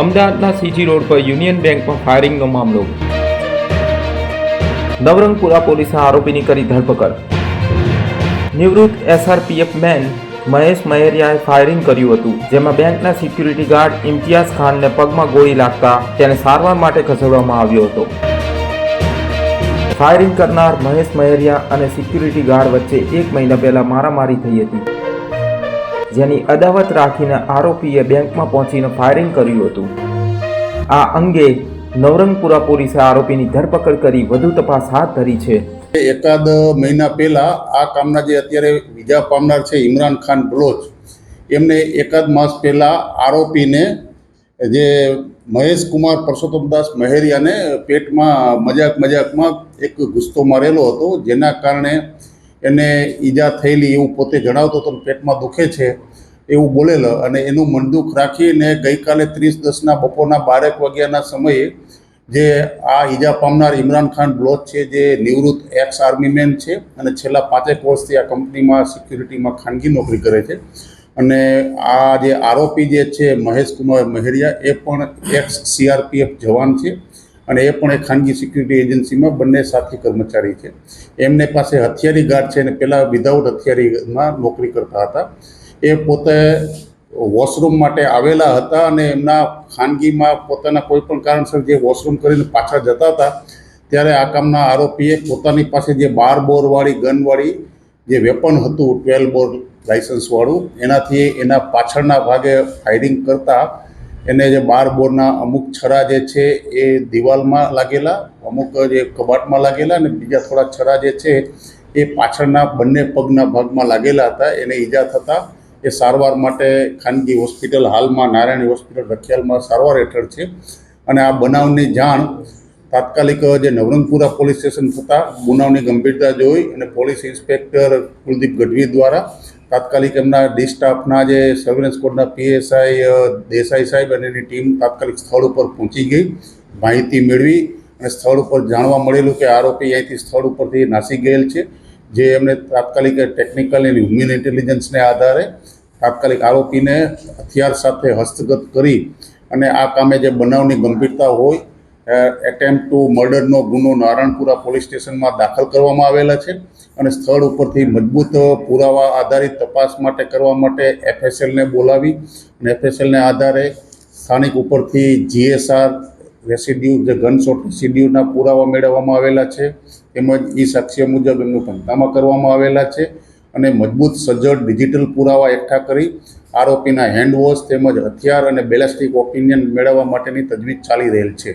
અમદાવાદના CG road પર union બેંકમાં ફાયરિંગનો મામલો. નવરંગપુરા પોલીસે આરોપીની કરી ધરપકડ. નિવૃત્ત એસઆરપીએફ મેન મહેશ મહેરિયાએ ફાયરિંગ કર્યું હતું, જેમાં બેંકના સિક્યુરિટી ગાર્ડ ઇમ્તિયાઝ ખાનને પગમાં ગોળી લાગતા તેને સારવાર માટે ખસેડવામાં આવ્યો હતો. ફાયરિંગ કરનાર મહેશ મહેરિયા અને સિક્યુરિટી ગાર્ડ વચ્ચે 1 મહિના પહેલા મારામારી થઈ હતી, જેની અદાવત રાખીને આરોપીએ બેંકમાં પહોંચીને ફાયરિંગ કર્યું હતું. આ અંગે નવરંગપુરા પોલીસે આરોપીની ધરપકડ કરી વધુ તપાસ હાથ ધરી છે. એકાદ મહિના પહેલા આ કામના જે અત્યારે બીજા પામનાર છે ઇમરાન ખાન બલોચ, એમને એકાદ માસ પહેલા આરોપીને જે મહેશ કુમાર પરસોત્તમદાસ મહેરિયાને પેટમાં મજાકમાં એક ગુસ્સો મારેલો હતો, જેના કારણે એને ઈજા થયેલી એવું પોતે જણાવતો હતો. પેટમાં દુખે છે એવું બોલેલો અને એનું મનદુખ રાખીને ગઈકાલે 30/10 બપોરના 12 વાગ્યાના સમયે જે આ ઈજા પામનાર ઇમરાન ખાન બલોચ છે, જે નિવૃત્ત એક્સ આર્મીમેન છે અને છેલ્લા 5 વર્ષથી આ કંપનીમાં સિક્યુરિટીમાં ખાનગી નોકરી કરે છે, અને આ જે આરોપી જે છે મહેશ કુમાર મહેરિયા એ પણ એક્સ સીઆરપીએફ જવાન છે અને એ પણ એક ખાનગી સિક્યુરિટી એજન્સીમાં બંને સાથી કર્મચારી છે. એમને પાસે હથિયારી ગાર્ડ છે અને પહેલાં વિધાઉટ હથિયારીમાં નોકરી કરતા હતા. એ પોતે વોશરૂમ માટે આવેલા હતા અને એમના ખાનગીમાં પોતાના કોઈ પણ કારણસર જે વોશરૂમ કરીને પાછા જતા હતા, ત્યારે આ કામના આરોપીએ પોતાની પાસે જે 12 બોરવાળી ગનવાળી જે વેપન હતું 12 બોર લાઇસન્સવાળું, એનાથી એના પાછળના ભાગે ફાયરિંગ કરતા એને જે 12 બોરના અમુક છરા જે છે એ દિવાલમાં લાગેલા, અમુક જે કબાટમાં લાગેલા અને બીજા થોડા છરા જે છે એ પાછળના બંને પગના ભાગમાં લાગેલા હતા. એને ઈજા થતાં એ સારવાર માટે ખાનગી હોસ્પિટલ, હાલમાં નારાયણી હોસ્પિટલ રખિયાલમાં સારવાર હેઠળ છે. અને આ બનાવની જાણ તાત્કાલિક જે નવરંગપુરા પોલીસ સ્ટેશન થતાં ગુનાની ગંભીરતા જોઈ અને પોલીસ ઇન્સ્પેક્ટર કુલદીપ ગઢવી દ્વારા તાત્કાલિક એમના ડી સ્ટાફના જે સર્વેલન્સ કોડના પીએસઆઈ દેસાઈ સાહેબ અને એની ટીમ તાત્કાલિક સ્થળ ઉપર પહોંચી ગઈ. માહિતી મેળવી અને સ્થળ ઉપર જાણવા મળેલું કે આરોપી અહીંથી સ્થળ ઉપરથી નાસી ગયેલ છે, જે એમને તાત્કાલિક ટેકનિકલ અને હ્યુમન ઇન્ટેલિજન્સને આધારે તાત્કાલિક આરોપીને હથિયાર સાથે હસ્તગત કરી અને આ કામે જે બનાવની ગંભીરતા હોય એટેમ્પ્ટ ટુ મર્ડરનો ગુનો નારણપુરા પોલીસ સ્ટેશનમાં દાખલ કરવામાં આવેલા છે. અને સ્થળ ઉપરથી મજબૂત પુરાવા આધારિત તપાસ માટે કરવા માટે એફએસએલને બોલાવી અને એફએસએલને આધારે સ્થાનિક ઉપરથી જીએસઆર રેસિડ્યુ, જે ગનશોટ રેસિડ્યુના પુરાવા મેળવવામાં આવેલા છે, તેમજ એ સાક્ષ્ય મુજબ એમનું પંચનામા કરવામાં આવેલા છે અને મજબૂત સજ્જડ ડિજિટલ પુરાવા એકઠા કરી આરોપીના હેન્ડવોશ તેમજ હથિયાર અને બેલેસ્ટિક ઓપિનિયન મેળવવા માટેની તજવીજ ચાલી રહેલ છે.